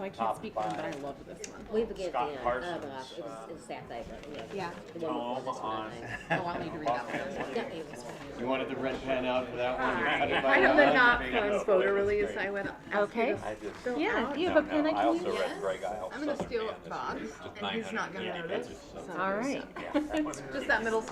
so I can't speak for them, but I loved this one. We began Scott the Parsons, it was a staff favorite. Yeah. The one before this one, I think. Oh, I'll need to read that one. Yeah, it was fun. You wanted the red pen out for that one? You cut it by I have the eye? not fun photo release. I went Okay. Yeah, do you have a pen I I can also use? read Greg Isles. I'm gonna Southern steal Man it, this Bob, year. It's just and he's not gonna 980 notice. pages. So- All right. Just that middle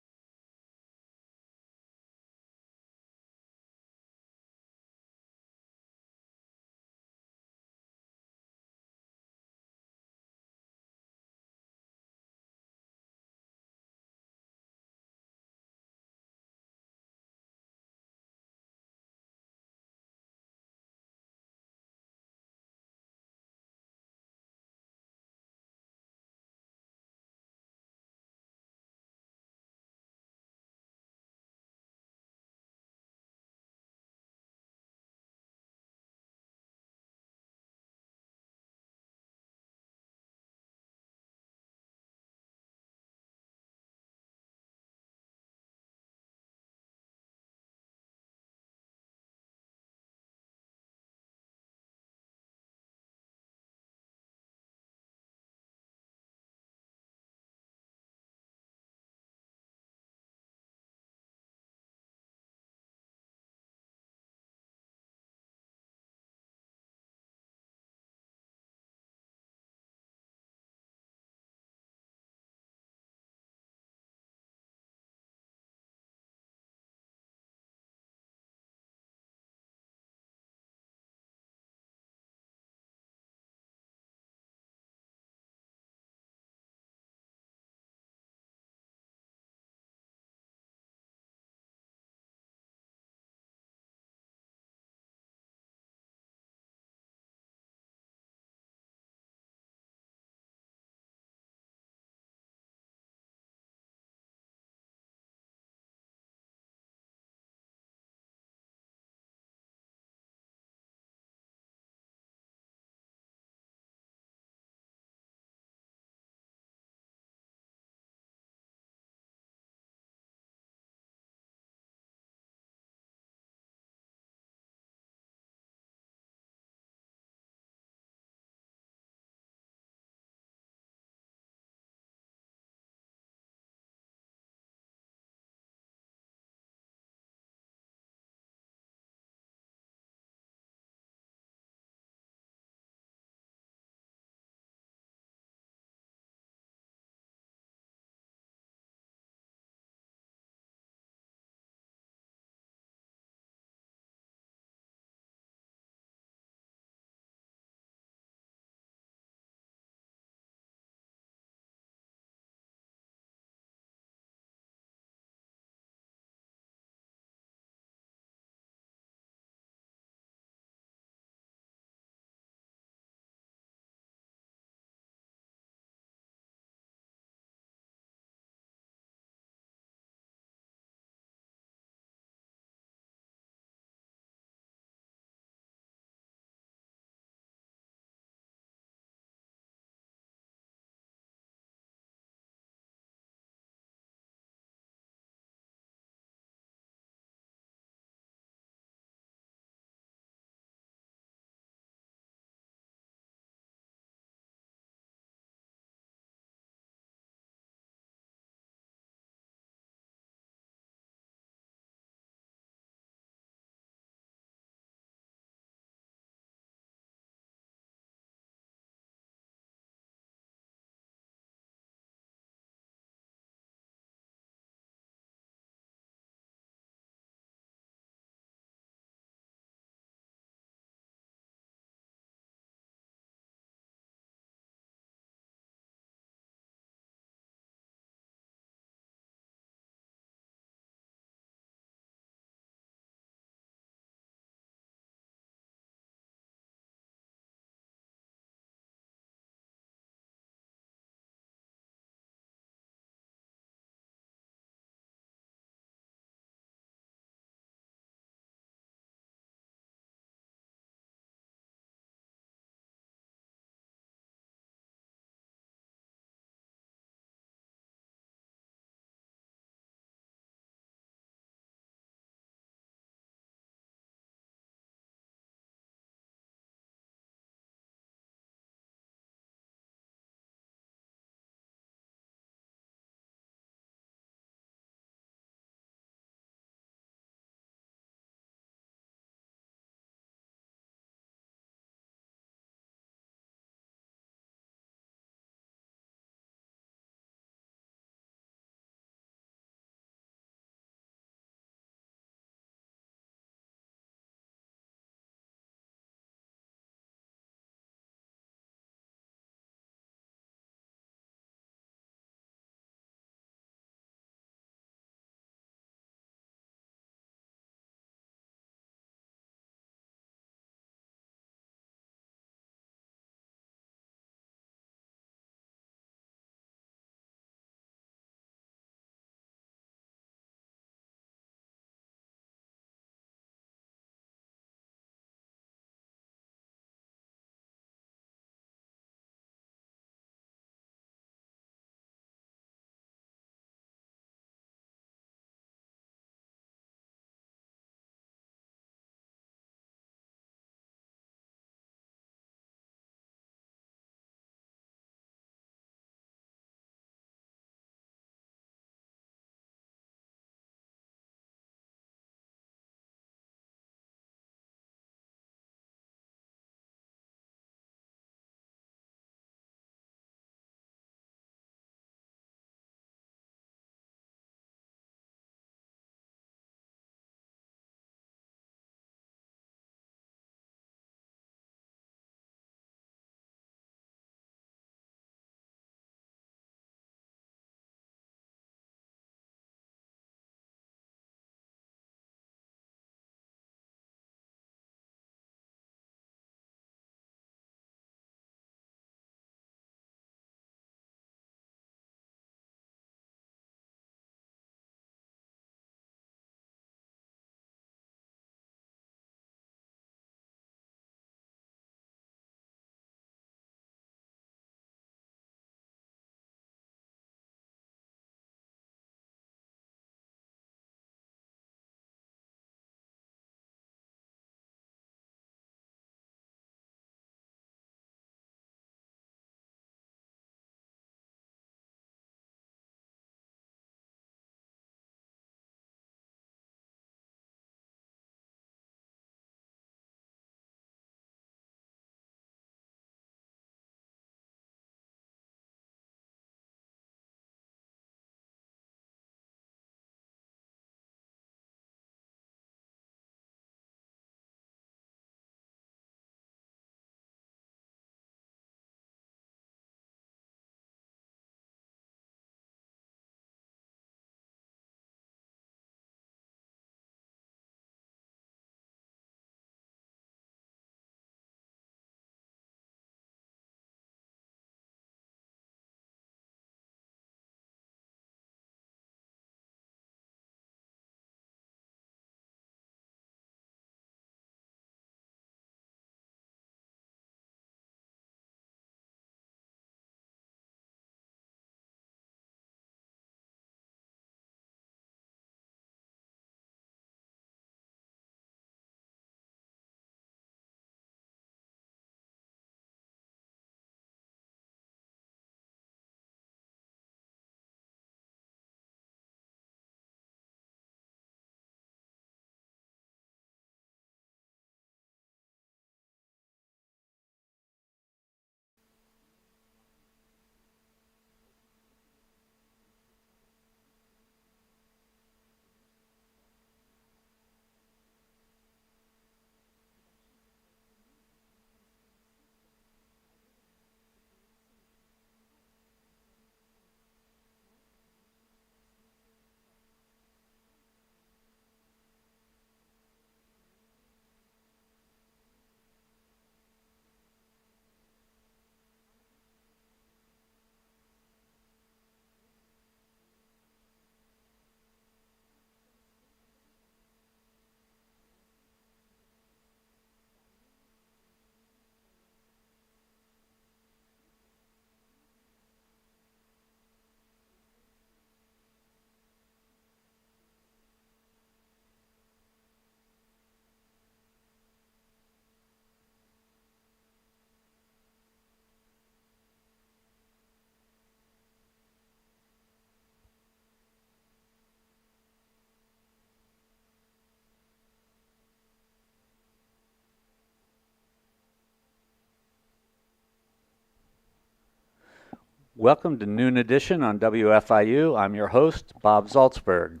Welcome to Noon Edition on WFIU. I'm your host, Bob Zaltsberg.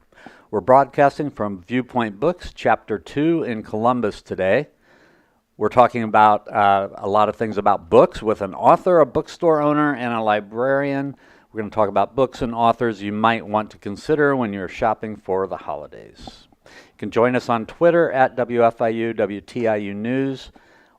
We're broadcasting from Viewpoint Books, Chapter 2 in Columbus today. We're talking about a lot of things about books with an author, a bookstore owner, and a librarian. We're going to talk about books and authors you might want to consider when you're shopping for the holidays. You can join us on Twitter at WFIU, WTIU News,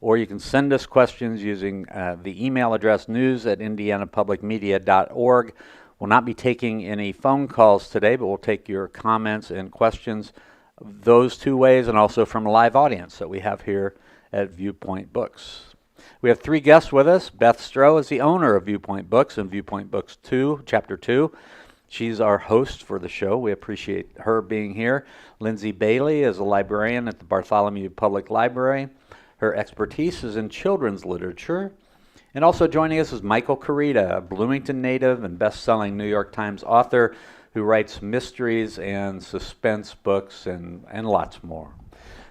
or you can send us questions using the email address news@indianapublicmedia.org. We'll not be taking any phone calls today, but we'll take your comments and questions those two ways, and also from a live audience that we have here at Viewpoint Books. We have three guests with us. Beth Stroh is the owner of Viewpoint Books and Viewpoint Books 2, Chapter 2. She's our host for the show. We appreciate her being here. Lindsey Bailey is a librarian at the Bartholomew Public Library. Her expertise is in children's literature. And also joining us is Michael Koryta, a Bloomington native and best-selling New York Times author who writes mysteries and suspense books and lots more.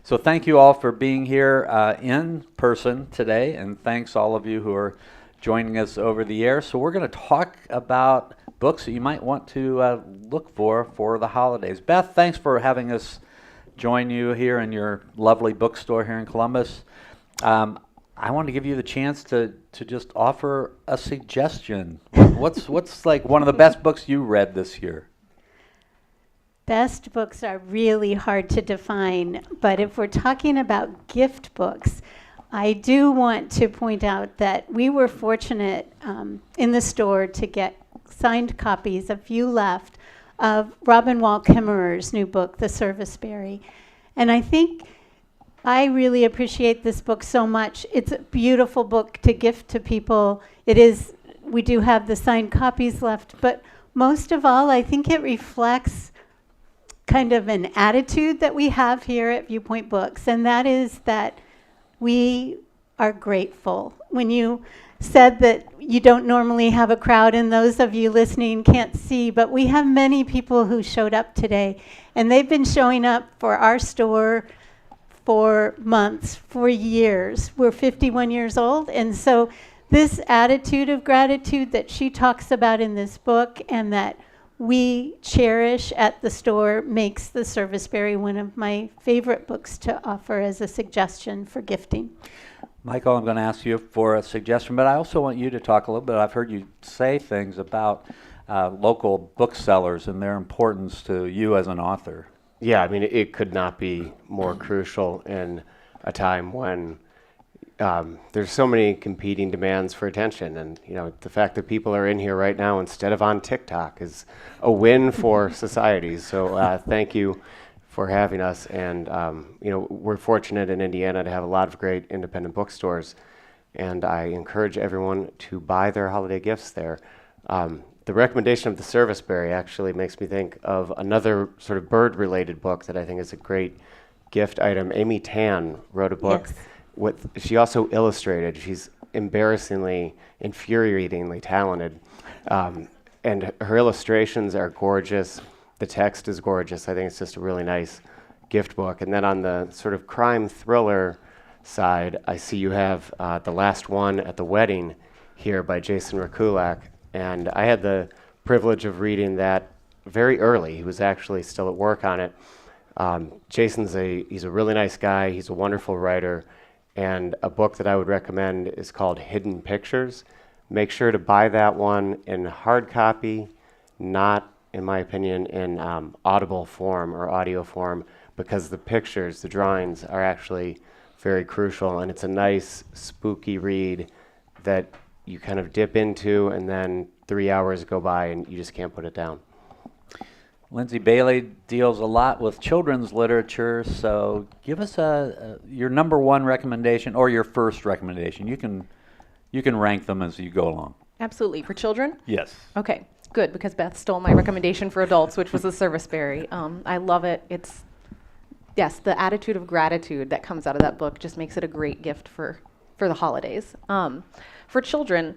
So thank you all for being here in person today, and thanks all of you who are joining us over the air. So we're going to talk about books that you might want to look for the holidays. Beth, thanks for having us join you here in your lovely bookstore here in Columbus. I want to give you the chance to just offer a suggestion. What's like one of the best books you read this year? Best books are really hard to define, but if we're talking about gift books, I do want to point out that we were fortunate in the store to get signed copies, a few left, of Robin Wall Kimmerer's new book, The Serviceberry. And I think I really appreciate this book so much. It's a beautiful book to gift to people. We do have the signed copies left, but most of all, I think it reflects kind of an attitude that we have here at Viewpoint Books, and that is that we are grateful. When you said that you don't normally have a crowd, and those of you listening can't see, but we have many people who showed up today, and they've been showing up for our store for months, for years. We're 51 years old, and so this attitude of gratitude that she talks about in this book and that we cherish at the store makes The Serviceberry one of my favorite books to offer as a suggestion for gifting. Michael, I'm going to ask you for a suggestion, but I also want you to talk a little bit. I've heard you say things about local booksellers and their importance to you as an author. Yeah, I mean, it could not be more crucial in a time when there's so many competing demands for attention. And, the fact that people are in here right now instead of on TikTok is a win for society. So thank you for having us. And, we're fortunate in Indiana to have a lot of great independent bookstores. And I encourage everyone to buy their holiday gifts there. The recommendation of The Serviceberry actually makes me think of another sort of bird-related book that I think is a great gift item. Amy Tan wrote a book. Yes. She also illustrated. She's embarrassingly, infuriatingly talented. And her illustrations are gorgeous. The text is gorgeous. I think it's just a really nice gift book. And then on the sort of crime thriller side, I see you have The Last One at the Wedding here by Jason Rakulak. And I had the privilege of reading that very early. He was actually still at work on it. He's a really nice guy. He's a wonderful writer. And a book that I would recommend is called Hidden Pictures. Make sure to buy that one in hard copy, not, in my opinion, in audible form or audio form, because the pictures, the drawings, are actually very crucial. And it's a nice, spooky read that you kind of dip into, and then 3 hours go by and you just can't put it down. Lindsey Bailey deals a lot with children's literature, so give us your number one recommendation or your first recommendation. You can rank them as you go along. Absolutely. For children? Yes. Okay, good, because Beth stole my recommendation for adults, which was The Serviceberry. I love it. The attitude of gratitude that comes out of that book just makes it a great gift for the holidays. For children,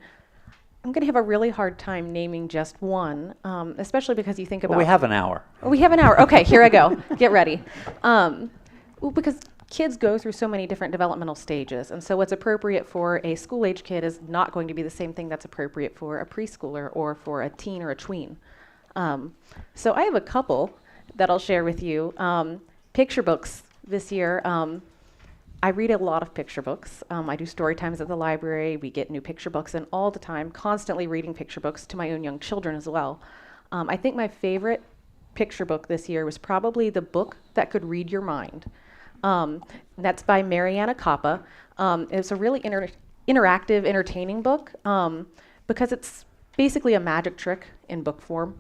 I'm going to have a really hard time naming just one, especially because you think about... Well, we have an hour. Oh, we have an hour. Okay, here I go. Get ready. Because kids go through so many different developmental stages, and so what's appropriate for a school-age kid is not going to be the same thing that's appropriate for a preschooler or for a teen or a tween. So I have a couple that I'll share with you. Picture books this year. I read a lot of picture books. I do story times at the library. We get new picture books in all the time, constantly reading picture books to my own young children as well. I think my favorite picture book this year was probably The Book That Could Read Your Mind. That's by Mariana Coppa. It's a really interactive, entertaining book because it's basically a magic trick in book form.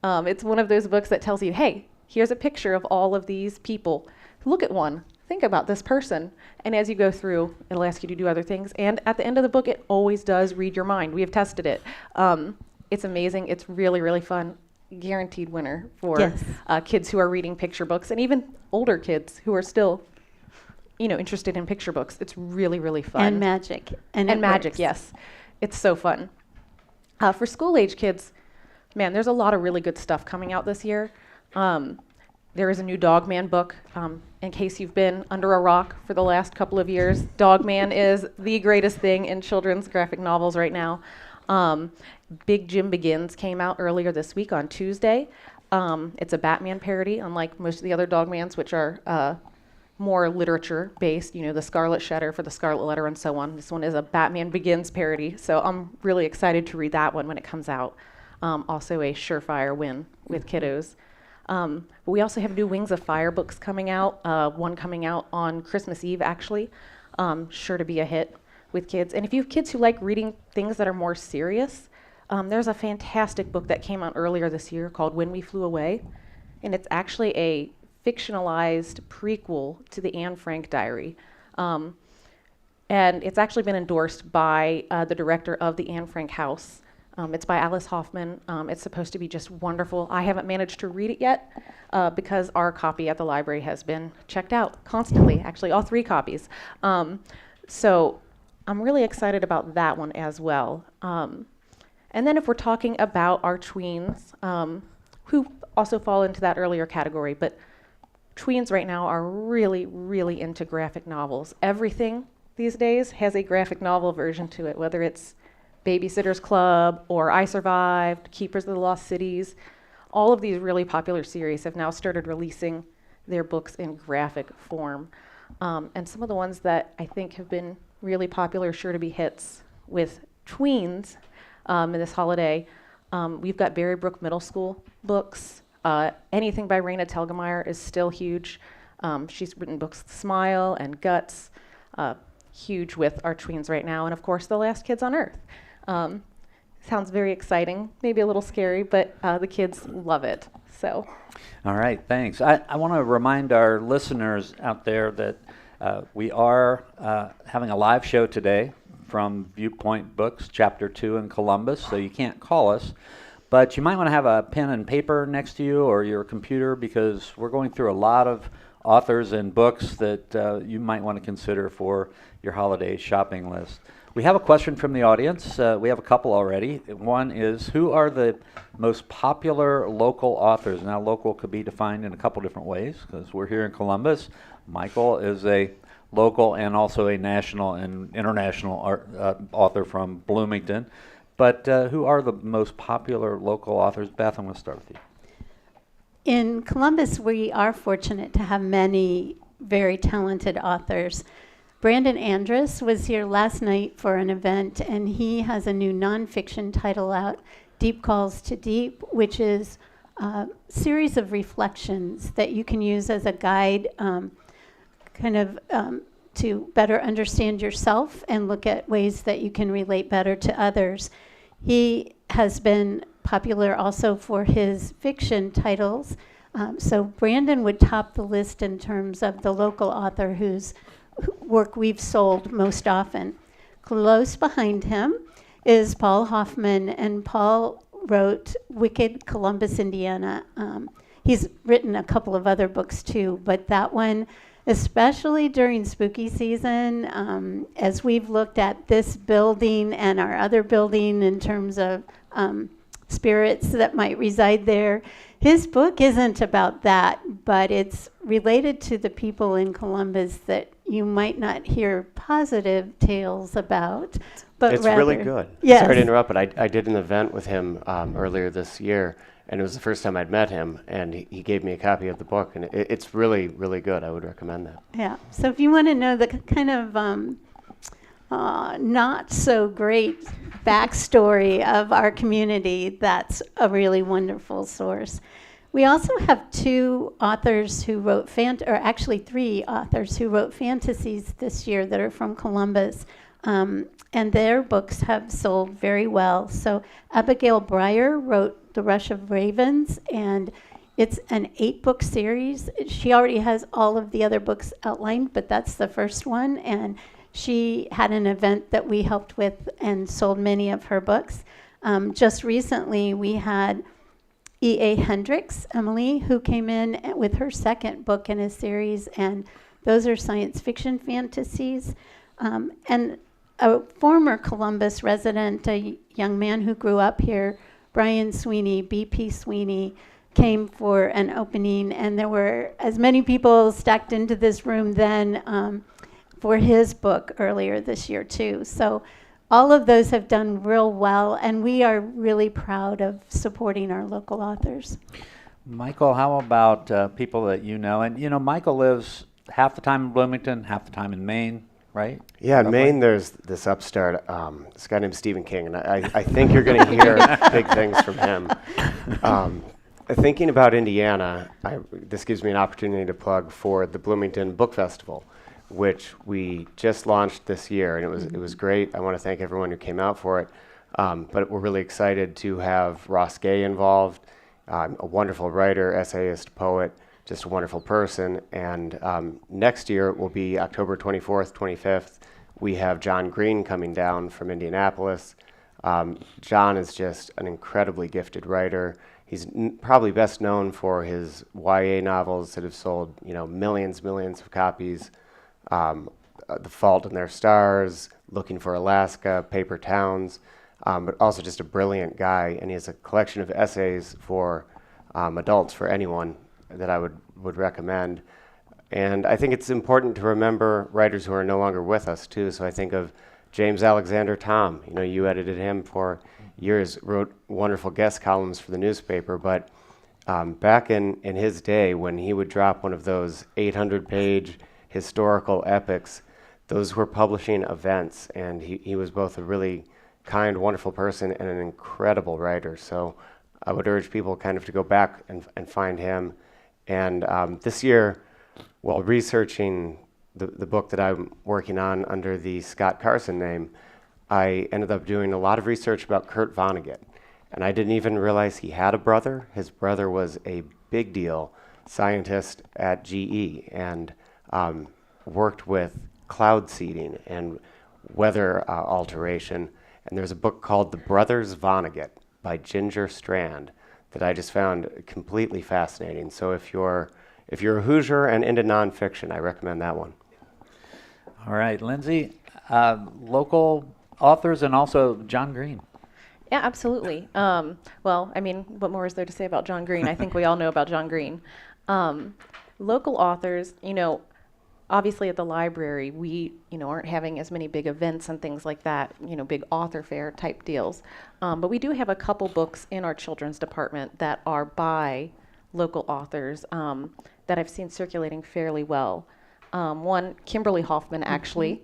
It's one of those books that tells you, hey, here's a picture of all of these people. Look at one. Think about this person. And as you go through, it'll ask you to do other things. And at the end of the book, it always does read your mind. We have tested it. It's amazing. It's really, really fun. Guaranteed winner for Yes. Kids who are reading picture books, and even older kids who are still, interested in picture books. It's really, really fun. And magic. And it magic, works. yes. It's so fun. For school-age kids, man, there's a lot of really good stuff coming out this year. There is a new Dogman book. In case you've been under a rock for the last couple of years, Dogman is the greatest thing in children's graphic novels right now. Big Jim Begins came out earlier this week on Tuesday. It's a Batman parody, unlike most of the other Dogmans, which are more literature-based, the Scarlet Letter for the Scarlet Letter and so on. This one is a Batman Begins parody, so I'm really excited to read that one when it comes out. Also a surefire win with kiddos. But we also have new Wings of Fire books coming out, one coming out on Christmas Eve, actually. Sure to be a hit with kids. And if you have kids who like reading things that are more serious, there's a fantastic book that came out earlier this year called When We Flew Away. And it's actually a fictionalized prequel to the Anne Frank diary. And it's actually been endorsed by the director of the Anne Frank House. It's by Alice Hoffman. It's supposed to be just wonderful. I haven't managed to read it yet because our copy at the library has been checked out constantly, actually all 3 copies. So I'm really excited about that one as well. And then if we're talking about our tweens, who also fall into that earlier category, but tweens right now are really, really into graphic novels. Everything these days has a graphic novel version to it, whether it's Babysitter's Club or I Survived, Keepers of the Lost Cities. All of these really popular series have now started releasing their books in graphic form. And some of the ones that I think have been really popular, sure to be hits with tweens in this holiday. We've got Berrybrook Middle School books. Anything by Raina Telgemeier is still huge. She's written books Smile and Guts, huge with our tweens right now. And of course, The Last Kids on Earth. Sounds very exciting, maybe a little scary, but the kids love it. So, All right, thanks. I want to remind our listeners out there that we are having a live show today from Viewpoint Books, Chapter 2 in Columbus, so you can't call us. But you might want to have a pen and paper next to you or your computer because we're going through a lot of authors and books that you might want to consider for your holiday shopping list. We have a question from the audience. We have a couple already. One is, who are the most popular local authors? Now, local could be defined in a couple different ways because we're here in Columbus. Michael is a local and also a national and international author from Bloomington. But who are the most popular local authors? Beth, I'm going to start with you. In Columbus, we are fortunate to have many very talented authors. Brandon Andrus was here last night for an event, and he has a new nonfiction title out, Deep Calls to Deep, which is a series of reflections that you can use as a guide to better understand yourself and look at ways that you can relate better to others. He has been popular also for his fiction titles. So Brandon would top the list in terms of the local author whose work we've sold most often. Close behind him is Paul Hoffman, and Paul wrote Wicked Columbus, Indiana. He's written a couple of other books too, but that one, especially during spooky season, as we've looked at this building and our other building in terms of spirits that might reside there. His book isn't about that, but it's related to the people in Columbus that you might not hear positive tales about, but It's rather, really good. Yes. Sorry to interrupt, but I did an event with him earlier this year, and it was the first time I'd met him, and he gave me a copy of the book, and it's really, really good. I would recommend that. Yeah. So if you want to know the kind of not so great backstory of our community, that's a really wonderful source. We also have two authors who wrote or actually three authors who wrote fantasies this year that are from Columbus, and their books have sold very well. So Abigail Breyer wrote The Rush of Ravens, and it's an 8-book series. She already has all of the other books outlined, but that's the first one, and she had an event that we helped with and sold many of her books. Just recently, we had E.A. Hendricks, Emily, who came in with her second book in a series, and those are science fiction fantasies. And a former Columbus resident, a young man who grew up here, Brian Sweeney, B.P. Sweeney, came for an opening, and there were as many people stacked into this room then for his book earlier this year too. So all of those have done real well, and we are really proud of supporting our local authors. Michael, how about people that you know? And Michael lives half the time in Bloomington, half the time in Maine, right? Yeah, in Roughly? Maine, there's this upstart, this guy named Stephen King, and I think you're going to hear big things from him. Thinking about Indiana, this gives me an opportunity to plug for the Bloomington Book Festival, which we just launched this year, and it was great. I want to thank everyone who came out for it, but we're really excited to have Ross Gay involved, a wonderful writer, essayist, poet, just a wonderful person. And next year will be October 24th, 25th. We have John Green coming down from Indianapolis. John is just an incredibly gifted writer. He's probably best known for his YA novels that have sold, millions of copies. The Fault in Their Stars, Looking for Alaska, Paper Towns, but also just a brilliant guy. And he has a collection of essays for adults, for anyone, that I would recommend. And I think it's important to remember writers who are no longer with us, too. So I think of James Alexander Thom. You edited him for years, wrote wonderful guest columns for the newspaper. But back in his day, when he would drop one of those 800-page historical epics, those were publishing events, and he was both a really kind, wonderful person and an incredible writer. So I would urge people kind of to go back and find him. And this year, while researching the book that I'm working on under the Scott Carson name, I ended up doing a lot of research about Kurt Vonnegut. And I didn't even realize he had a brother. His brother was a big deal scientist at GE, and worked with cloud seeding and weather alteration. And there's a book called The Brothers Vonnegut by Ginger Strand that I just found completely fascinating. So if you're a Hoosier and into nonfiction, I recommend that one. All right, Lindsey, local authors and also John Green. Yeah, absolutely. Well, what more is there to say about John Green? I think we all know about John Green. Local authors, obviously at the library, we, aren't having as many big events and things like that, big author fair type deals. But we do have a couple books in our children's department that are by local authors that I've seen circulating fairly well. One, Kimberly Hoffman, actually,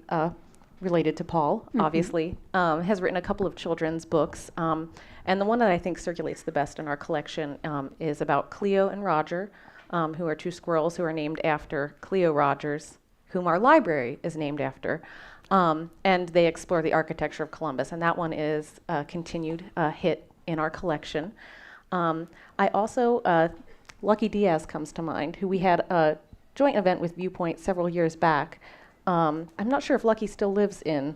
related to Paul, obviously, has written a couple of children's books. And the one that I think circulates the best in our collection is about Cleo and Roger, who are two squirrels who are named after Cleo Rogers, whom our library is named after. And they explore the architecture of Columbus. And that one is a continued hit in our collection. I also, Lucky Diaz comes to mind, who we had a joint event with Viewpoint several years back. I'm not sure if Lucky still lives in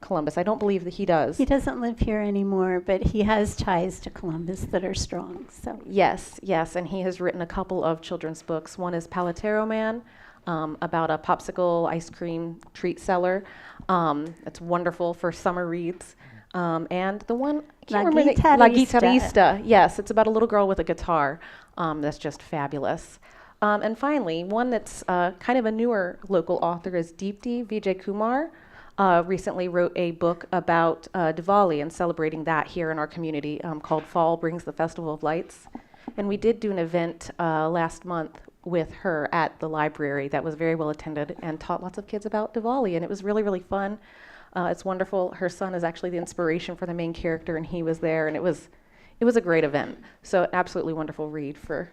Columbus. I don't believe that he does. He doesn't live here anymore, but he has ties to Columbus that are strong. So Yes, and he has written a couple of children's books. One is Paletero Man, about a popsicle ice cream treat seller. It's wonderful for summer reads. And the one, I La can't remember the- Guitarrista. La Guitarrista. Yes, it's about a little girl with a guitar. That's just fabulous. And finally, one that's kind of a newer local author is Deepti Vijay Kumar. Recently wrote a book about Diwali and celebrating that here in our community called Fall Brings the Festival of Lights. And we did do an event last month with her at the library that was very well attended and taught lots of kids about Diwali, and it was really, really fun. It's wonderful. Her son is actually the inspiration for the main character, and he was there, and it was a great event. So absolutely wonderful read for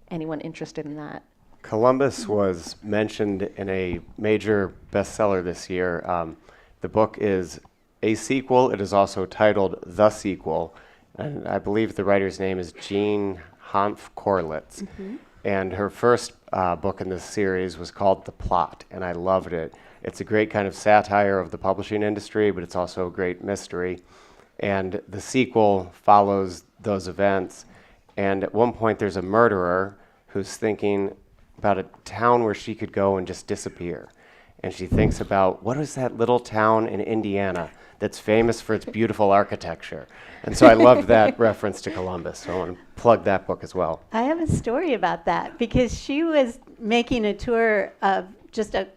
anyone interested in that. Columbus was mentioned in a major bestseller this year. The book is a sequel. It is also titled The Sequel, and I believe the writer's name is Jean Hanf Korlitz. And her first book in this series was called The Plot, and I loved it. It's a great kind of satire of the publishing industry, but it's also a great mystery. And the sequel follows those events. And at one point, there's a murderer who's thinking about a town where she could go and just disappear. And she thinks about, what is that little town in Indiana that's famous for its beautiful architecture? And so I loved that reference to Columbus. So I want to plug that book as well. I have a story about that because she was making a tour of just a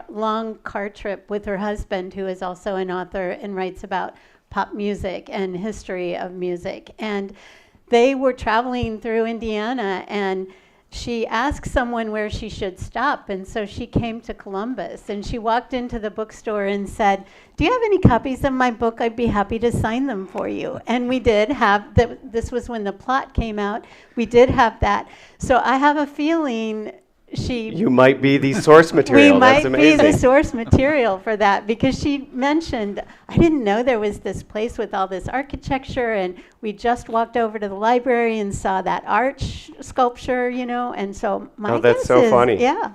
long car trip with her husband, who is also an author and writes about pop music and history of music. And they were traveling through Indiana, and she asked someone where she should stop, and so she came to Columbus, and she walked into the bookstore and said, "Do you have any copies of my book? I'd be happy to sign them for you." And we did have, this was when The Plot came out, we did have that. So I have a feeling You might be the source material. we That's might amazing. be the source material for that, because she mentioned, I didn't know there was this place with all this architecture, and we just walked over to the library and saw that arch sculpture, and so my that's guess so is, funny. Yeah,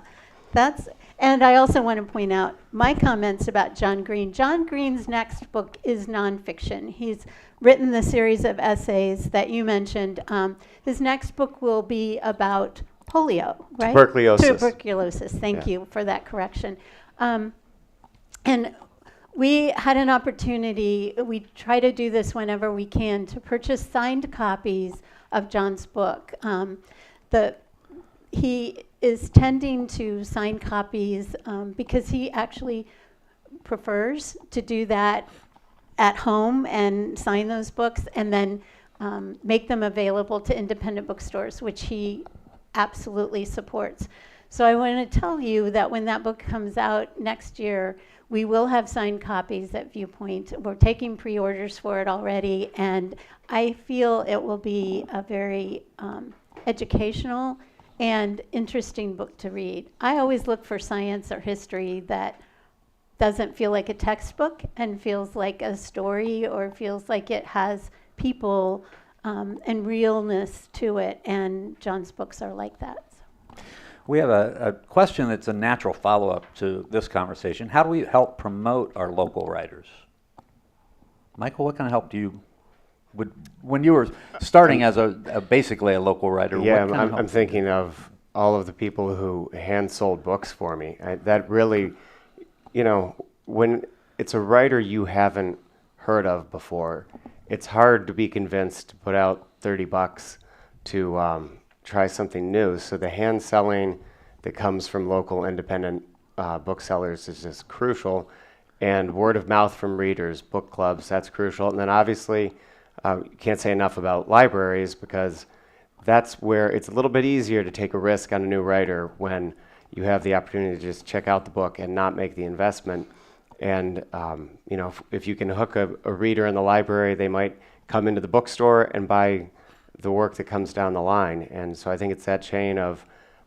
and I also want to point out my comments about John Green. John Green's next book is nonfiction. He's written the series of essays that you mentioned. His next book will be about polio, right? Tuberculosis. Thank you for that correction. And we had an opportunity, we try to do this whenever we can, to purchase signed copies of John's book. He is tending to sign copies because he actually prefers to do that at home and sign those books and then make them available to independent bookstores, which he absolutely supports. So I want to tell you that when that book comes out next year, we will have signed copies at Viewpoint. We're taking pre-orders for it already, and I feel it will be a very educational and interesting book to read. I always look for science or history that doesn't feel like a textbook and feels like a story or feels like it has people and realness to it, and John's books are like that. We have a question that's a natural follow-up to this conversation. How do we help promote our local writers? Michael, what kind of help do you, when you were starting as basically a local writer? Yeah, what kind of help I'm thinking of all of the people who hand-sold books for me. That really, when it's a writer you haven't heard of before, it's hard to be convinced to put out $30 to try something new. So the hand selling that comes from local independent booksellers is just crucial. And word of mouth from readers, book clubs, that's crucial. And then obviously, you can't say enough about libraries, because that's where it's a little bit easier to take a risk on a new writer when you have the opportunity to just check out the book and not make the investment. And if you can hook a reader in the library, they might come into the bookstore and buy the work that comes down the line. And so I think it's that chain of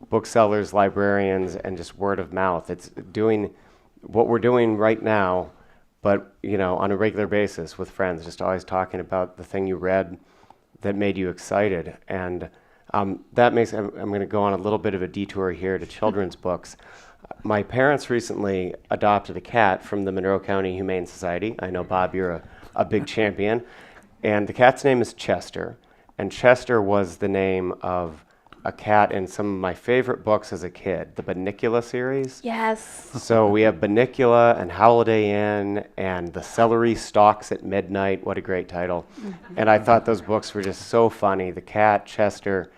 booksellers, librarians, and just word of mouth. It's doing what we're doing right now, but on a regular basis with friends, just always talking about the thing you read that made you excited. And that makes, I'm going to go on a little bit of a detour here to children's books. My parents recently adopted a cat from the Monroe County Humane Society. I know, Bob, you're a big champion. And the cat's name is Chester. And Chester was the name of a cat in some of my favorite books as a kid, the Bunnicula series. Yes. So we have Bunnicula and Holiday Inn and The Celery Stalks at Midnight. What a great title. And I thought those books were just so funny. The cat, Chester,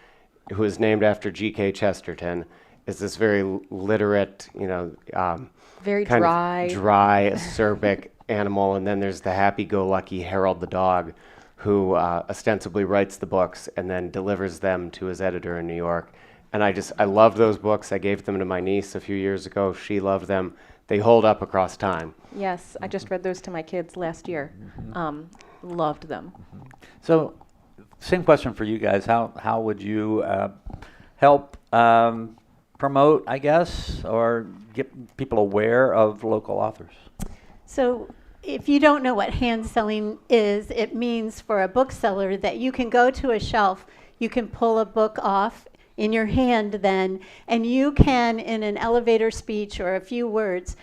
who is named after G.K. Chesterton, is this very literate, Very kind dry. of dry, acerbic animal. And then there's the happy-go-lucky Harold the dog, who ostensibly writes the books and then delivers them to his editor in New York. And I loved those books. I gave them to my niece a few years ago. She loved them. They hold up across time. Yes, I just read those to my kids last year. Loved them. So, same question for you guys. How would you help promote, I guess, or get people aware of local authors? So if you don't know what hand selling is, it means for a bookseller that you can go to a shelf, you can pull a book off in your hand then, and you can, in an elevator speech or a few words,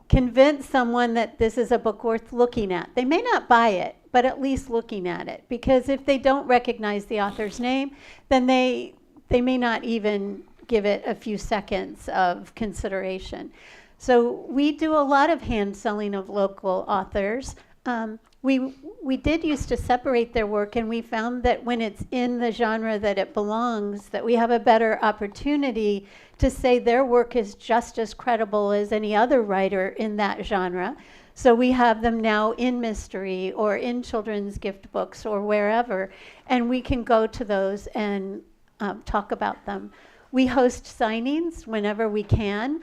convince someone that this is a book worth looking at. They may not buy it, but at least looking at it. Because if they don't recognize the author's name, then they may not even give it a few seconds of consideration. So we do a lot of hand selling of local authors. We did used to separate their work, and we found that when it's in the genre that it belongs, that we have a better opportunity to say their work is just as credible as any other writer in that genre. So we have them now in mystery or in children's gift books or wherever, and we can go to those and talk about them. We host signings whenever we can.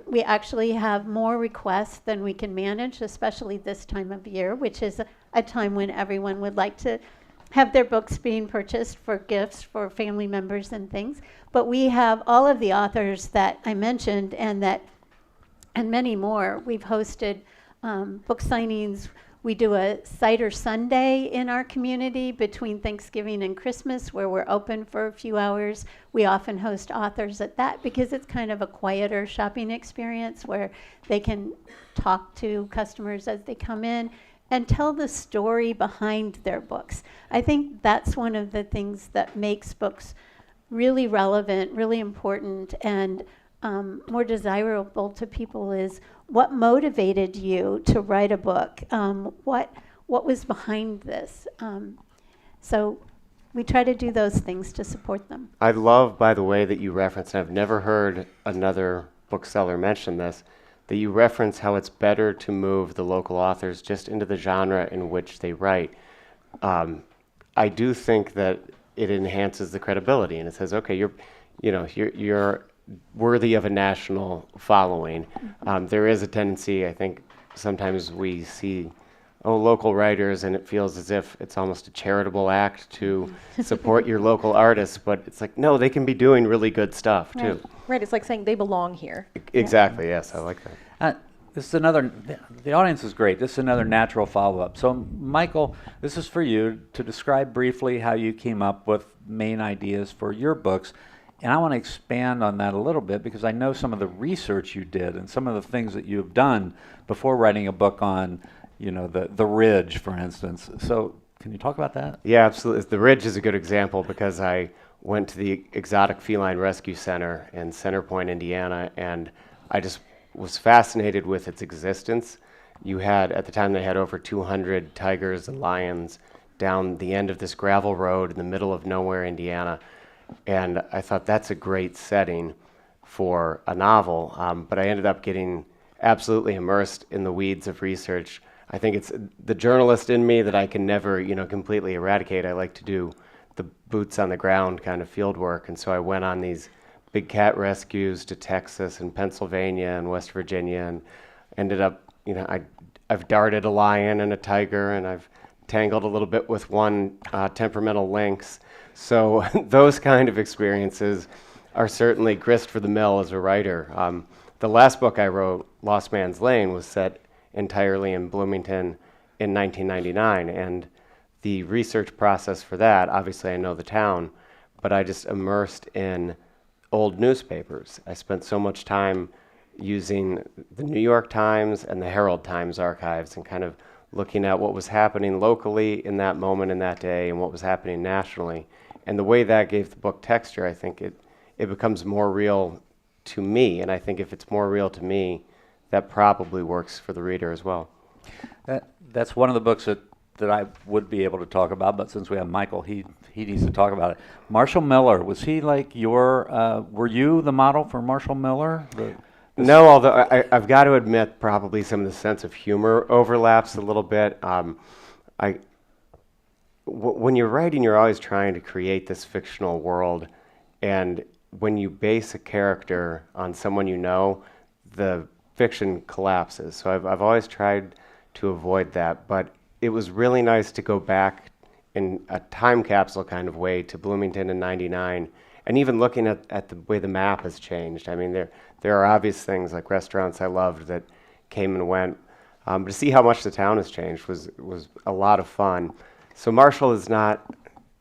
We actually have more requests than we can manage, especially this time of year, which is a time when everyone would like to have their books being purchased for gifts for family members and things. But we have all of the authors that I mentioned and many more. We've hosted book signings. We do a Cider Sunday in our community between Thanksgiving and Christmas, where we're open for a few hours. We often host authors at that because it's kind of a quieter shopping experience where they can talk to customers as they come in and tell the story behind their books. I think that's one of the things that makes books really relevant, really important, and more desirable to people is what motivated you to write a book? What was behind this? So we try to do those things to support them. I love, by the way, that you reference, and I've never heard another bookseller mention this, that you reference how it's better to move the local authors just into the genre in which they write. I do think that it enhances the credibility, and it says, okay, you're worthy of a national following. There is a tendency, I think, sometimes we see local writers, and it feels as if it's almost a charitable act to support your local artists, but it's like, no, they can be doing really good stuff, too. Right, it's like saying they belong here. Exactly, yes, I like that. This is the audience is great. This is another natural follow-up. So, Michael, this is for you to describe briefly how you came up with main ideas for your books. And I want to expand on that a little bit because I know some of the research you did and some of the things that you've done before writing a book on, the Ridge, for instance. So can you talk about that? Yeah, absolutely. The Ridge is a good example because I went to the Exotic Feline Rescue Center in Center Point, Indiana, and I just was fascinated with its existence. At the time, they had over 200 tigers and lions down the end of this gravel road in the middle of nowhere, Indiana. And I thought that's a great setting for a novel, but I ended up getting absolutely immersed in the weeds of research. I think it's the journalist in me that I can never, completely eradicate. I like to do the boots on the ground kind of field work, and so I went on these big cat rescues to Texas and Pennsylvania and West Virginia, and ended up, I've darted a lion and a tiger, and I've tangled a little bit with one temperamental lynx. So those kind of experiences are certainly grist for the mill as a writer. The last book I wrote, Lost Man's Lane, was set entirely in Bloomington in 1999. And the research process for that, obviously I know the town, but I just immersed in old newspapers. I spent so much time using the New York Times and the Herald Times archives and kind of looking at what was happening locally in that moment in that day and what was happening nationally. And the way that gave the book texture, I think it becomes more real to me. And I think if it's more real to me, that probably works for the reader as well. That's one of the books that I would be able to talk about, but since we have Michael, he needs to talk about it. Marshall Miller, was he like were you the model for Marshall Miller? No, although I've got to admit probably some of the sense of humor overlaps a little bit. When you're writing, you're always trying to create this fictional world, and when you base a character on someone you know, the fiction collapses. So I've always tried to avoid that, but it was really nice to go back in a time capsule kind of way to Bloomington in '99, and even looking at the way the map has changed. I mean, there are obvious things like restaurants I loved that came and went, but to see how much the town has changed was a lot of fun. So Marshall is not,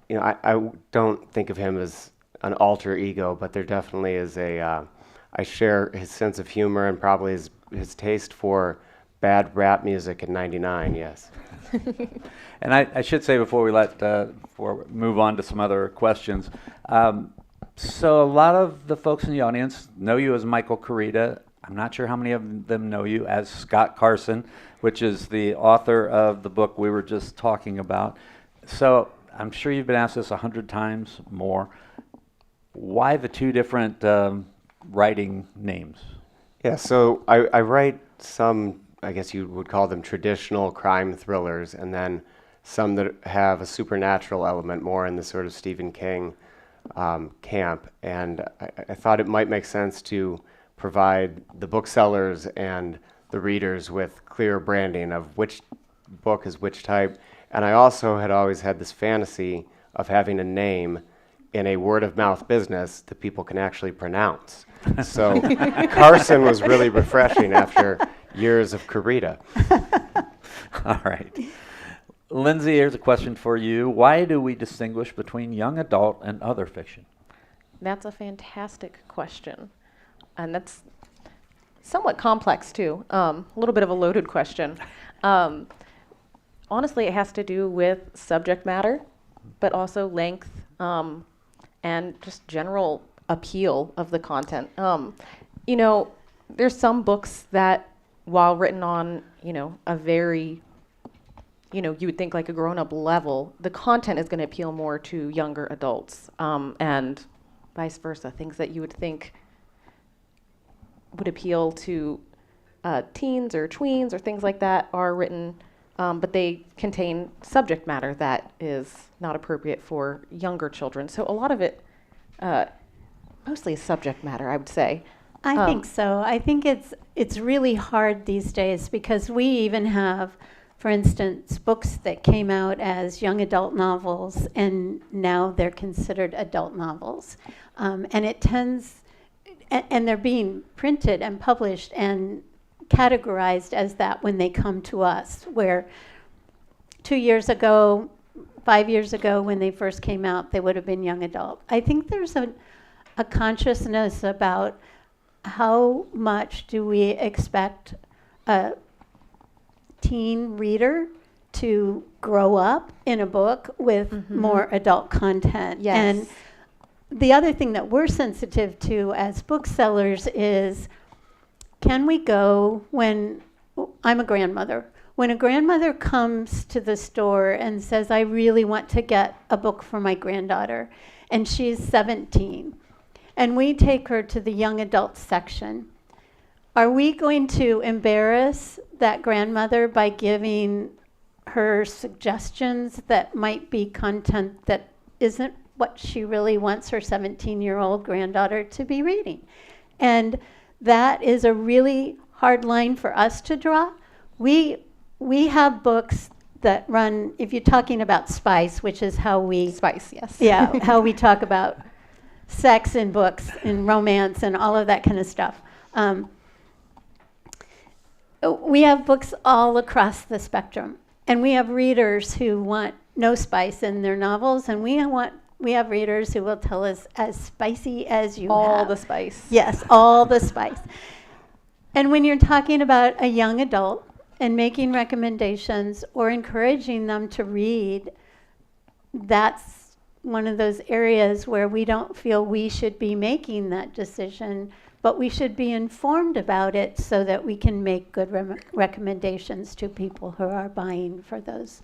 I don't think of him as an alter ego, but there definitely is I share his sense of humor and probably his taste for bad rap music in '99, yes. And I should say before we move on to some other questions, so a lot of the folks in the audience know you as Michael Koryta. I'm not sure how many of them know you as Scott Carson, which is the author of the book we were just talking about. So I'm sure you've been asked this 100 times more. Why the two different writing names? Yeah, so I write some, I guess you would call them traditional crime thrillers, and then some that have a supernatural element more in the sort of Stephen King camp. And I thought it might make sense to provide the booksellers and the readers with clear branding of which book is which type. And I also had always had this fantasy of having a name in a word-of-mouth business that people can actually pronounce. So Carson was really refreshing after years of Koryta. All right. Lindsey, here's a question for you. Why do we distinguish between young adult and other fiction? That's a fantastic question. And that's somewhat complex, too. A little bit of a loaded question. Honestly, it has to do with subject matter, but also length and just general appeal of the content. There's some books that, while written on, a very, you would think like a grown-up level, the content is going to appeal more to younger adults, and vice versa. Things that you would think would appeal to teens or tweens or things like that are written, but they contain subject matter that is not appropriate for younger children. So a lot of it, mostly is subject matter, I would say. I think so. I think it's really hard these days because we even have, for instance, books that came out as young adult novels and now they're considered adult novels. And it tends, and they're being printed and published and categorized as that when they come to us, where 2 years ago, 5 years ago when they first came out, they would have been young adult. I think there's a consciousness about how much do we expect a teen reader to grow up in a book with more adult content. Yes. And the other thing that we're sensitive to as booksellers is, can we go when, I'm a grandmother, when a grandmother comes to the store and says, I really want to get a book for my granddaughter, and she's 17, and we take her to the young adult section, are we going to embarrass that grandmother by giving her suggestions that might be content that isn't what she really wants her 17-year-old granddaughter to be reading? And that is a really hard line for us to draw. We have books that run, if you're talking about spice, which is how we... Spice, yes. Yeah, how we talk about sex in books and romance and all of that kind of stuff. We have books all across the spectrum. And we have readers who want no spice in their novels, and we have readers who will tell us as spicy as you All have. the spice. Yes, all the spice. And when you're talking about a young adult and making recommendations or encouraging them to read, that's one of those areas where we don't feel we should be making that decision, but we should be informed about it so that we can make good recommendations to people who are buying for those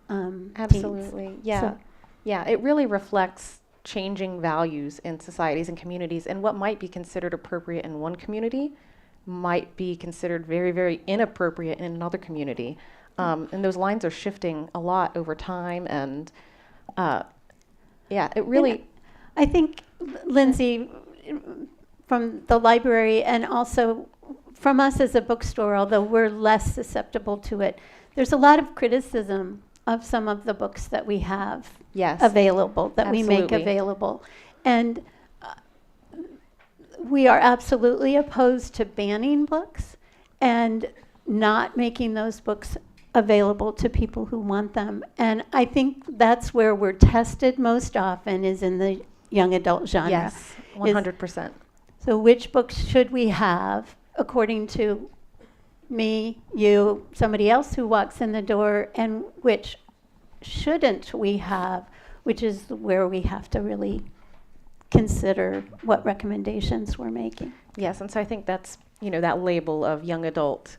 teens. Absolutely. Yeah. So- Yeah, it really reflects changing values in societies and communities, and what might be considered appropriate in one community might be considered very, very inappropriate in another community. And those lines are shifting a lot over time, and yeah, it really. I think, Lindsey, from the library and also from us as a bookstore, although we're less susceptible to it, there's a lot of criticism of some of the books that we have Yes. available, that we make Absolutely. available. And we are absolutely opposed to banning books and not making those books available to people who want them. And I think that's where we're tested most often, is in the young adult genre. Yes, 100%. So which books should we have according to me, you, somebody else who walks in the door, and which shouldn't we have, which is where we have to really consider what recommendations we're making. Yes, and so I think that's, that label of young adult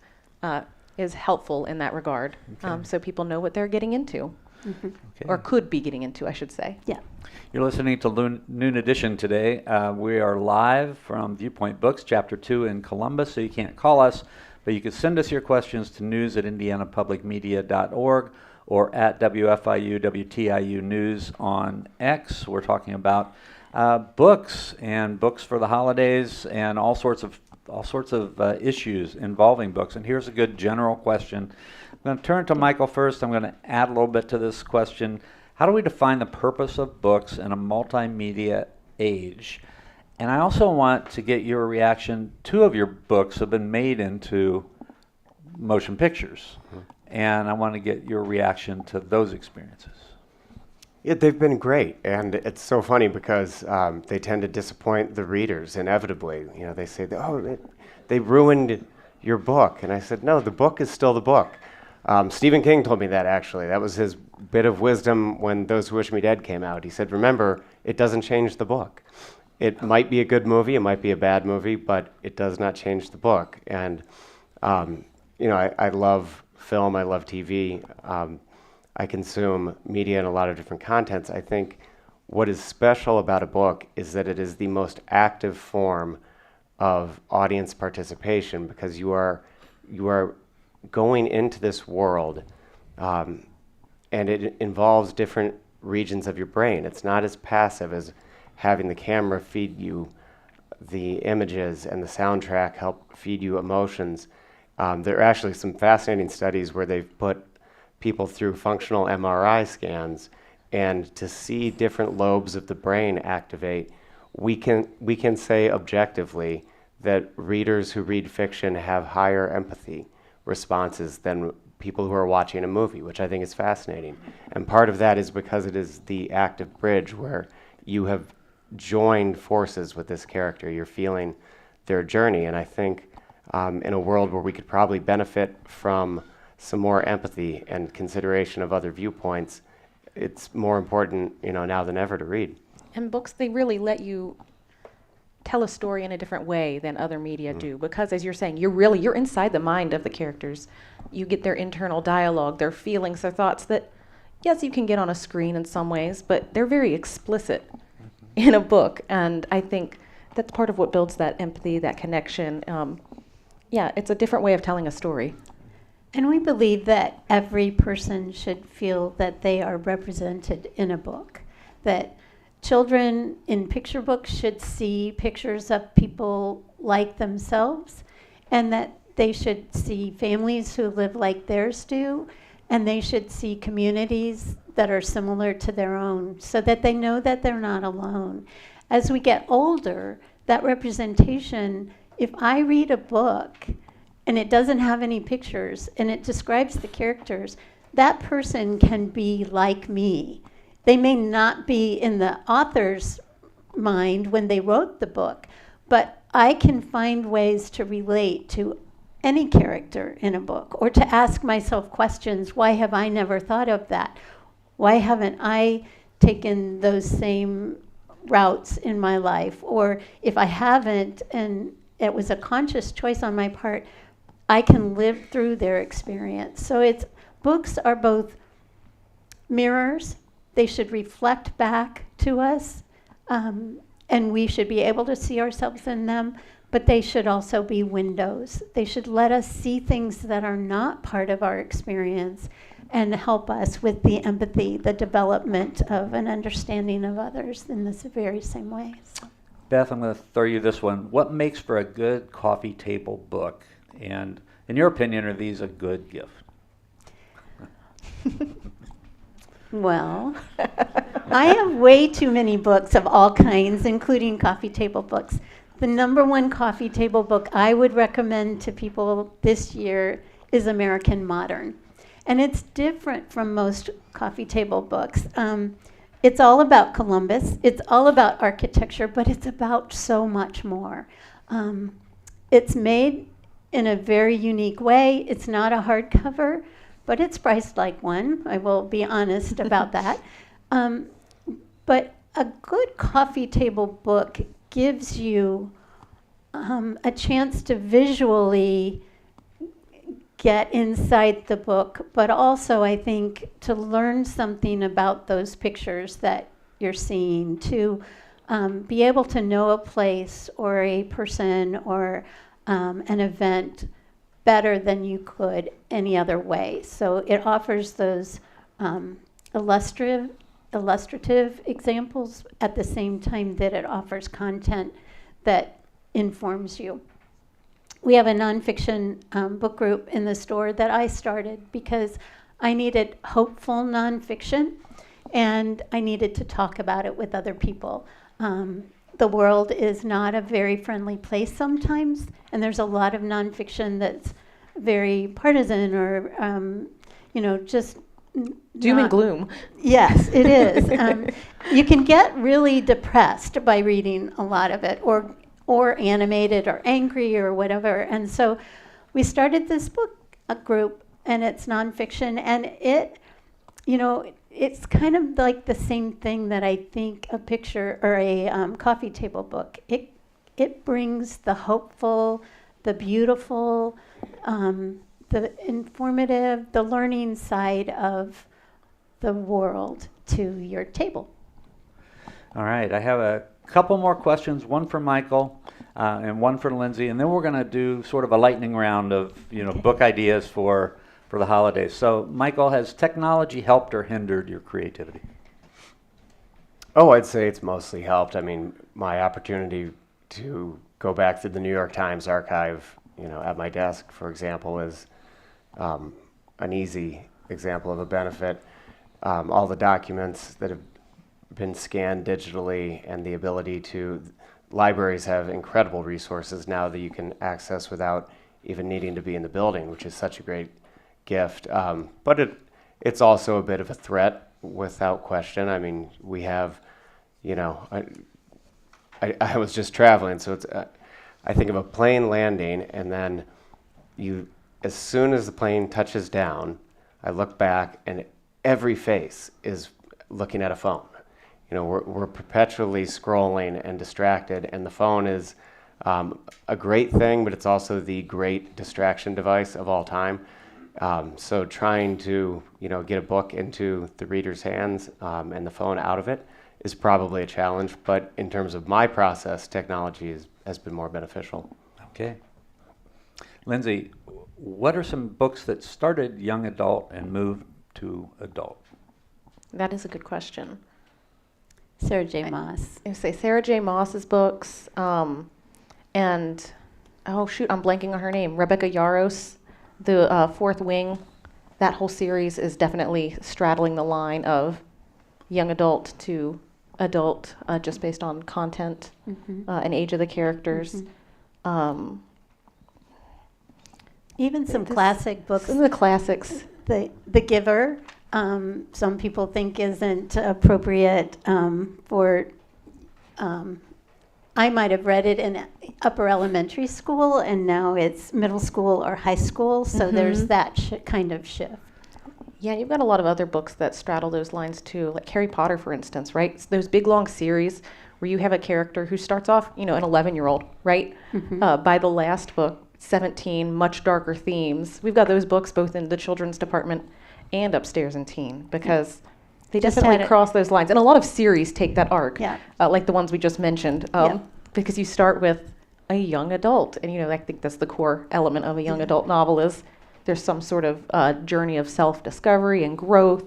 is helpful in that regard. Okay. So people know what they're getting into, Mhm. Okay. or could be getting into, I should say. Yeah. You're listening to Noon Edition today. We are live from Viewpoint Books, Chapter 2 in Columbus, so you can't call us, but you can send us your questions to news@indianapublicmedia.org or at WFIU, WTIU News on X. We're talking about books and books for the holidays and all sorts of issues involving books. And here's a good general question. I'm going to turn to Michael first. I'm going to add a little bit to this question. How do we define the purpose of books in a multimedia age? And I also want to get your reaction. 2 of your books have been made into motion pictures. And I want to get your reaction to those experiences. Yeah, they've been great, and it's so funny because they tend to disappoint the readers inevitably. They say, they ruined your book. And I said, no, the book is still the book. Stephen King told me that, actually. That was his bit of wisdom when Those Who Wish Me Dead came out. He said, remember, it doesn't change the book. It might be a good movie, it might be a bad movie, but it does not change the book. And, I love film, I love TV. I consume media and a lot of different contents. I think what is special about a book is that it is the most active form of audience participation, because you are going into this world, and it involves different regions of your brain. It's not as passive as having the camera feed you the images and the soundtrack help feed you emotions. There are actually some fascinating studies where they've put people through functional MRI scans, and to see different lobes of the brain activate, we can say objectively that readers who read fiction have higher empathy responses than people who are watching a movie, which I think is fascinating. And part of that is because it is the active bridge where you have joined forces with this character. You're feeling their journey, and I think in a world where we could probably benefit from some more empathy and consideration of other viewpoints, it's more important, now than ever to read. And books, they really let you tell a story in a different way than other media do, because as you're saying, you're inside the mind of the characters. You get their internal dialogue, their feelings, their thoughts that, yes, you can get on a screen in some ways, but they're very explicit in a book. And I think that's part of what builds that empathy, that connection. It's a different way of telling a story. And we believe that every person should feel that they are represented in a book, that children in picture books should see pictures of people like themselves, and that they should see families who live like theirs do, and they should see communities that are similar to their own, so that they know that they're not alone. As we get older, that representation, if I read a book and it doesn't have any pictures and it describes the characters, that person can be like me. They may not be in the author's mind when they wrote the book, but I can find ways to relate to any character in a book, or to ask myself questions. Why have I never thought of that? Why haven't I taken those same routes in my life, or if I haven't and it was a conscious choice on my part, I can live through their experience. So books are both mirrors. They should reflect back to us, and we should be able to see ourselves in them, but they should also be windows. They should let us see things that are not part of our experience and help us with the empathy, the development of an understanding of others in this very same way. So. Beth, I'm going to throw you this one. What makes for a good coffee table book? And in your opinion, are these a good gift? Well, I have way too many books of all kinds, including coffee table books. The number one coffee table book I would recommend to people this year is American Modern. And it's different from most coffee table books. It's all about Columbus. It's all about architecture, but it's about so much more. It's made in a very unique way. It's not a hardcover, but it's priced like one. I will be honest about that. But a good coffee table book gives you a chance to visually get inside the book, but also I think to learn something about those pictures that you're seeing, to be able to know a place or a person or an event better than you could any other way. So it offers those illustrative examples at the same time that it offers content that informs you. We have a nonfiction book group in the store that I started because I needed hopeful nonfiction and I needed to talk about it with other people. The world is not a very friendly place sometimes, and there's a lot of nonfiction that's very partisan or, just doom and gloom. Yes, it is. You can get really depressed by reading a lot of it, or animated or angry or whatever. And so we started this book group, and it's nonfiction, and it's kind of like the same thing that I think a picture or a coffee table book. It brings the hopeful, the beautiful, the informative, the learning side of the world to your table. All right, I have a couple more questions, one for Michael and one for Lindsey, and then we're going to do sort of a lightning round of book ideas for the holidays. So, Michael, has technology helped or hindered your creativity? Oh, I'd say it's mostly helped. I mean, my opportunity to go back through the New York Times archive, at my desk, for example, is an easy example of a benefit. All the documents that have been scanned digitally and the ability libraries have incredible resources now that you can access without even needing to be in the building, which is such a great gift. But it's also a bit of a threat, without question. I mean, we have, I was just traveling, so it's, I think of a plane landing, and then as soon as the plane touches down, I look back, and every face is looking at a phone. We're perpetually scrolling and distracted, and the phone is a great thing, but it's also the great distraction device of all time. So trying to, get a book into the reader's hands and the phone out of it is probably a challenge, but in terms of my process, technology has been more beneficial. Okay. Lindsey, what are some books that started young adult and moved to adult? That is a good question. Sarah J. Maas. I say Sarah J. Maas's books, and I'm blanking on her name. Rebecca Yarros, The Fourth Wing. That whole series is definitely straddling the line of young adult to adult, just based on content and age of the characters. Even some classic books. Some of the classics. The Giver. Some people think isn't appropriate for. I might have read it in upper elementary school, and now it's middle school or high school. So there's that kind of shift. Yeah, you've got a lot of other books that straddle those lines too, like Harry Potter, for instance, right? It's those big long series where you have a character who starts off, an 11-year-old, right? By the last book, 17, much darker themes. We've got those books both in the children's department and upstairs in teen because they Just definitely had it. cross those lines. And a lot of series take that arc, Yeah. like the ones we just mentioned, because you start with a young adult. And, I think that's the core element of a young adult novel is there's some sort of journey of self-discovery and growth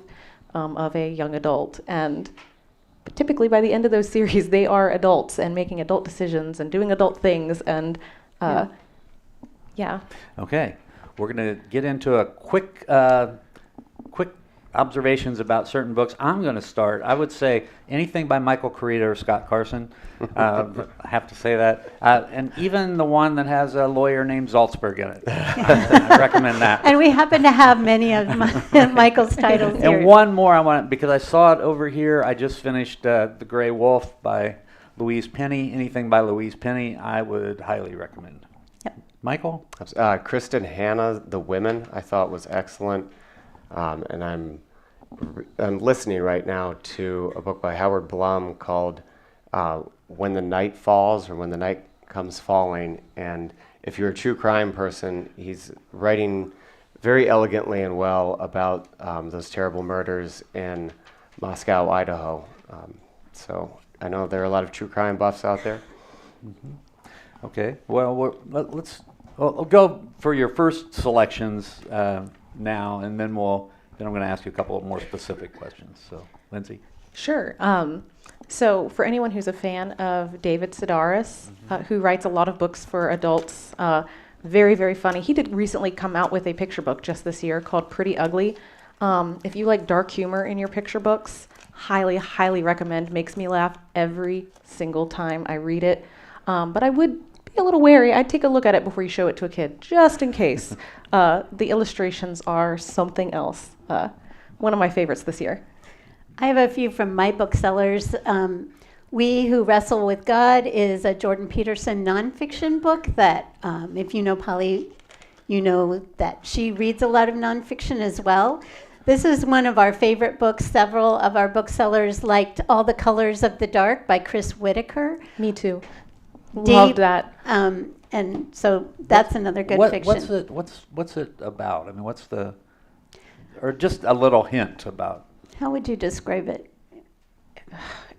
of a young adult. But typically by the end of those series, they are adults and making adult decisions and doing adult things. And yeah. Okay, we're going to get into a quick observations about certain books. I'm going to start. I would say anything by Michael Koryta or Scott Carson. I have to say that. And even the one that has a lawyer named Zaltsberg in it. I recommend that. And we happen to have many of Michael's titles here. And one more I want, because I saw it over here. I just finished The Gray Wolf by Louise Penny. Anything by Louise Penny, I would highly recommend. Yep. Michael? Kristen Hanna, The Women, I thought was excellent. And I'm listening right now to a book by Howard Blum called When the Night Falls, or When the Night Comes Falling. And if you're a true crime person, he's writing very elegantly and well about those terrible murders in Moscow, Idaho. So I know there are a lot of true crime buffs out there. Mm-hmm. Okay. Well, we'll go for your first selections now, and then I'm going to ask you a couple of more specific questions. So, Lindsey. Sure. So for anyone who's a fan of David Sedaris, who writes a lot of books for adults, very, very funny. He did recently come out with a picture book just this year called Pretty Ugly. If you like dark humor in your picture books, highly, highly recommend. Makes me laugh every single time I read it. But I would be a little wary. I'd take a look at it before you show it to a kid, just in case. The illustrations are something else. One of my favorites this year. I have a few from my booksellers. We Who Wrestle with God is a Jordan Peterson nonfiction book that, if you know Polly, you know that she reads a lot of nonfiction as well. This is one of our favorite books. Several of our booksellers liked All the Colors of the Dark by Chris Whitaker. Me too. Deep, Love that. And so that's another good fiction. What's it about? I mean, or just a little hint about. How would you describe it?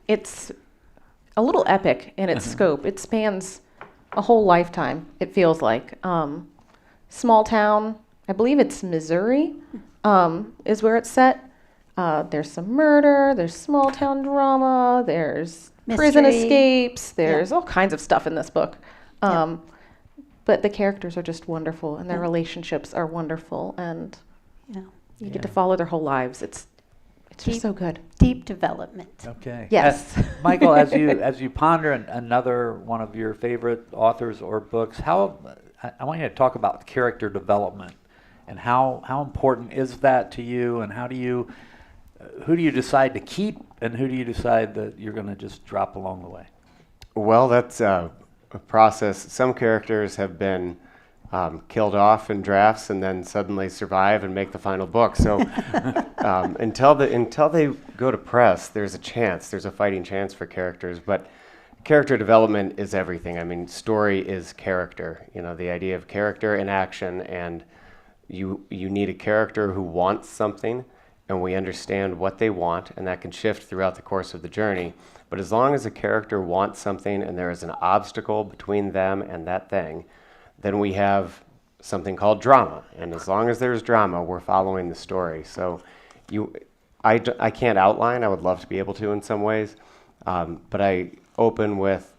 It's a little epic in its scope. It spans a whole lifetime, it feels like. Small town, I believe it's Missouri, is where it's set. There's some murder, there's small town drama, there's prison Mystery. escapes, there's all kinds of stuff in this book. But the characters are just wonderful, and their relationships are wonderful, and you get to follow their whole lives. It's just so good. Deep development. Okay. Yes. Michael, as you ponder another one of your favorite authors or books, I want you to talk about character development and how important is that to you, and who do you decide to keep, and who do you decide that you're going to just drop along the way? Well, that's a process. Some characters have been killed off in drafts and then suddenly survive and make the final book. So until they go to press, there's a fighting chance for characters. But character development is everything. I mean, story is character. The idea of character in action, and you need a character who wants something, and we understand what they want, and that can shift throughout the course of the journey. But as long as a character wants something and there is an obstacle between them and that thing, then we have something called drama. And as long as there's drama, we're following the story. So I can't outline. I would love to be able to in some ways. But I open with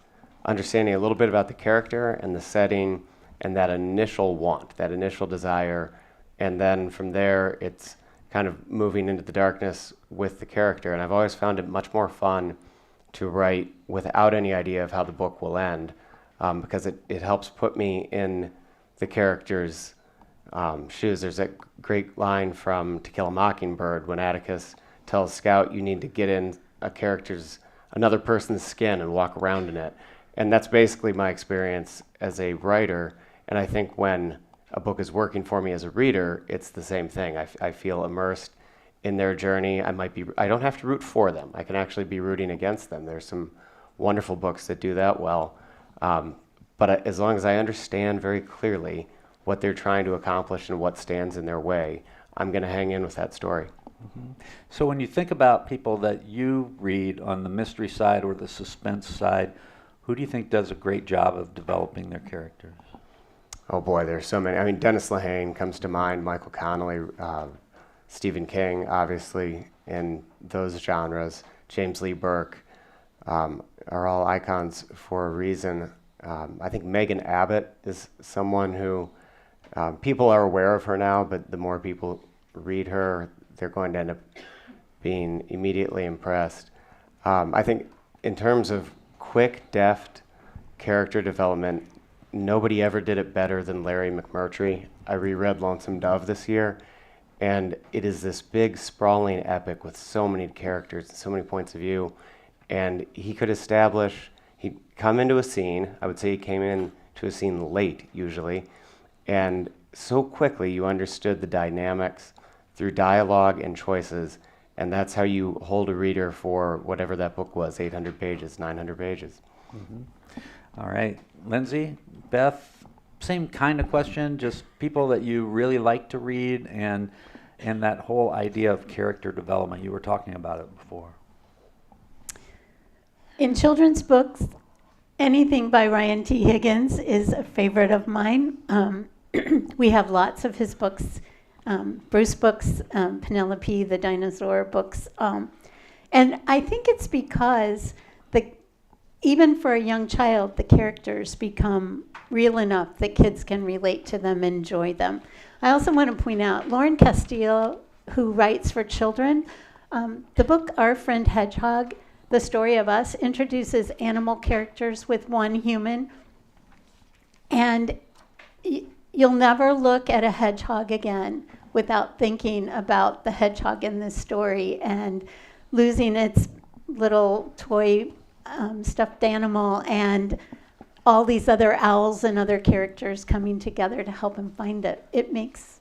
understanding a little bit about the character and the setting and that initial want, that initial desire. And then from there, it's kind of moving into the darkness with the character. And I've always found it much more fun to write without any idea of how the book will end, because it helps put me in the character's shoes. There's that great line from To Kill a Mockingbird when Atticus tells Scout, you need to get in another person's skin and walk around in it. And that's basically my experience as a writer. And I think when a book is working for me as a reader, it's the same thing. I feel immersed in their journey. I don't have to root for them. I can actually be rooting against them. There's some wonderful books that do that well. But as long as I understand very clearly what they're trying to accomplish and what stands in their way, I'm going to hang in with that story. Mm-hmm. So when you think about people that you read on the mystery side or the suspense side, who do you think does a great job of developing their characters? Oh boy, there's so many. I mean, Dennis Lehane comes to mind, Michael Connelly, Stephen King, obviously, in those genres. James Lee Burke are all icons for a reason. I think Megan Abbott is someone who people are aware of her now, but the more people read her, they're going to end up being immediately impressed. I think in terms of quick, deft character development, nobody ever did it better than Larry McMurtry. I reread Lonesome Dove this year, and it is this big, sprawling epic with so many characters and so many points of view. And he could establish, he'd come into a scene, I would say he came into a scene late usually, and so quickly you understood the dynamics through dialogue and choices, and that's how you hold a reader for whatever that book was, 800 pages, 900 pages. Mm-hmm. All right. Lindsey, Beth, same kind of question, just people that you really like to read and that whole idea of character development. You were talking about it before. In children's books, anything by Ryan T. Higgins is a favorite of mine. We have lots of his books, Bruce books, Penelope, the dinosaur books. And I think it's because even for a young child, the characters become real enough that kids can relate to them, enjoy them. I also want to point out, Lauren Castillo, who writes for children, the book Our Friend Hedgehog, The Story of Us, introduces animal characters with one human. And you'll never look at a hedgehog again without thinking about the hedgehog in this story and losing its little toy stuffed animal and all these other owls and other characters coming together to help him find it. It makes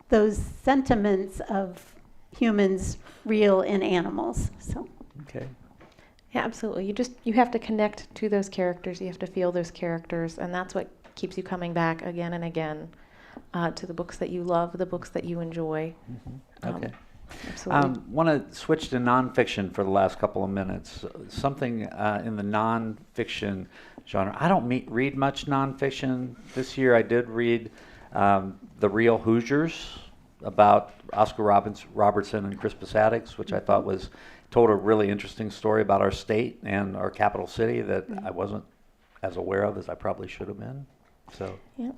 those sentiments of humans real in animals. So. Okay. Yeah, absolutely. You have to connect to those characters. You have to feel those characters, and that's what keeps you coming back again and again to the books that you love, the books that you enjoy. Mm-hmm. Okay. Absolutely. Want to switch to nonfiction for the last couple of minutes. Something in the nonfiction genre. I don't read much nonfiction. This year I did read The Real Hoosiers about Oscar Robertson and Crispus Attucks, which I thought told a really interesting story about our state and our capital city that I wasn't as aware of as I probably should have been. So. Yeah.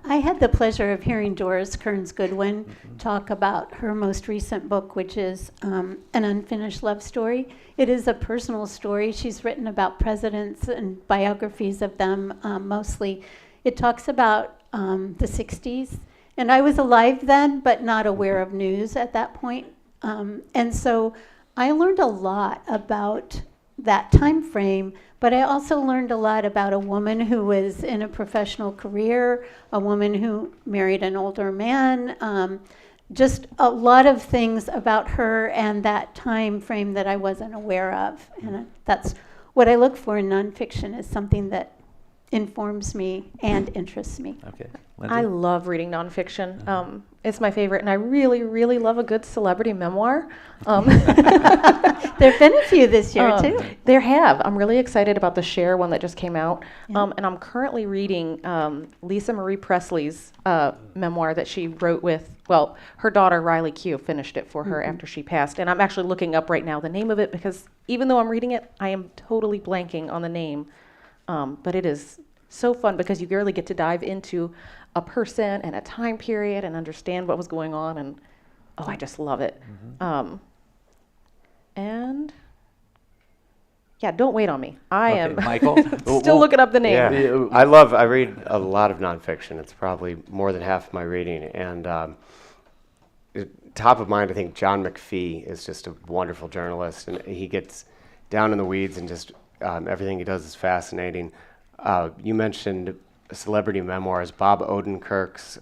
I had the pleasure of hearing Doris Kearns Goodwin talk about her most recent book, which is An Unfinished Love Story. It is a personal story. She's written about presidents and biographies of them mostly. It talks about the 60s. And I was alive then, but not aware of news at that point. And so I learned a lot about that time frame, but I also learned a lot about a woman who was in a professional career, a woman who married an older man, just a lot of things about her and that time frame that I wasn't aware of. And that's what I look for in nonfiction, is something that informs me and interests me. Okay. Lindsey? I love reading nonfiction. It's my favorite, and I really, really love a good celebrity memoir. There have been a few this year, too. There have. I'm really excited about the Cher one that just came out. Yeah. And I'm currently reading Lisa Marie Presley's memoir that she wrote with, her daughter Riley Keough finished it for her after she passed. And I'm actually looking up right now the name of it, because even though I'm reading it, I am totally blanking on the name. But it is so fun because you really get to dive into a person and a time period and understand what was going on, and I just love it. And yeah, don't wait on me. I am Michael. still looking up the name. Yeah. I read a lot of nonfiction. It's probably more than half of my reading. And top of mind, I think John McPhee is just a wonderful journalist, and he gets down in the weeds, and just everything he does is fascinating. You mentioned celebrity memoirs. Bob Odenkirk's,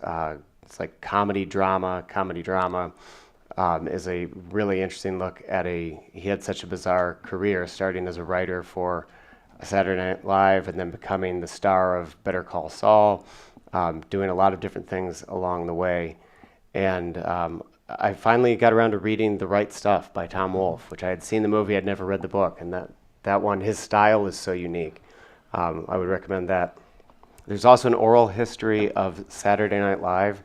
it's like comedy drama. is a really interesting look at he had such a bizarre career, starting as a writer for Saturday Night Live and then becoming the star of Better Call Saul, doing a lot of different things along the way. And I finally got around to reading The Right Stuff by Tom Wolfe, which I had seen the movie, I'd never read the book, and that one, his style is so unique. I would recommend that. There's also an oral history of Saturday Night Live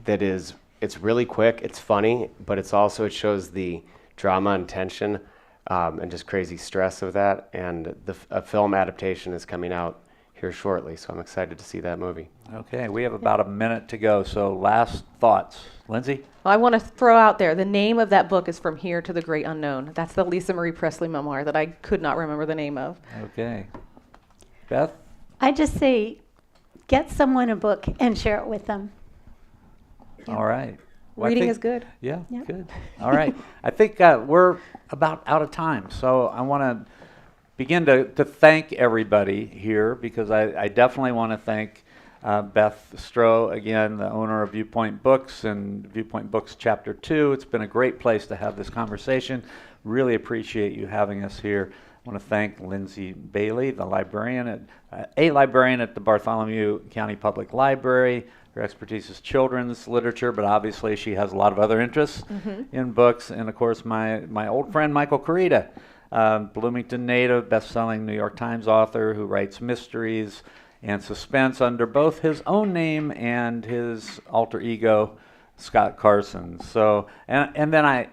that it's really quick, it's funny, but it shows the drama and tension and just crazy stress of that. And a film adaptation is coming out here shortly, so I'm excited to see that movie. Okay, we have about a minute to go, so last thoughts. Lindsay? Well, I want to throw out there, the name of that book is From Here to the Great Unknown. That's the Lisa Marie Presley memoir that I could not remember the name of. Okay. Beth? I just say, get someone a book and share it with them. All right. Well, Reading is good. Yeah, Yeah. good. All right. I think we're about out of time, so I want to begin to thank everybody here, because I definitely want to thank Beth Stroh, again, the owner of Viewpoint Books and Viewpoint Books Chapter 2. It's been a great place to have this conversation. Really appreciate you having us here. I want to thank Lindsey Bailey, the librarian a librarian at the Bartholomew County Public Library. Her expertise is children's literature, but obviously she has a lot of other interests in books. And of course, my old friend Michael Koryta, Bloomington native, best-selling New York Times author who writes mysteries and suspense under both his own name and his alter ego, Scott Carson. So, and then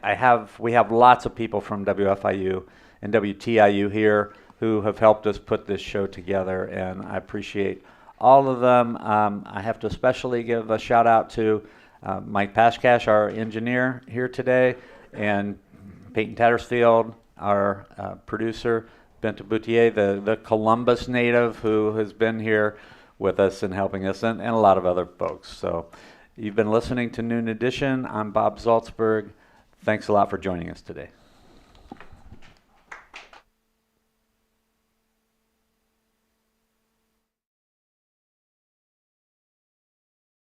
we have lots of people from WFIU and WTIU here who have helped us put this show together, and I appreciate all of them. I have to especially give a shout out to Mike Pashkash, our engineer here today, and Peyton Tattersfield, our producer, Benta Boutier, the Columbus native who has been here with us and helping us, and a lot of other folks. So you've been listening to Noon Edition. I'm Bob Zaltsberg. Thanks a lot for joining us today.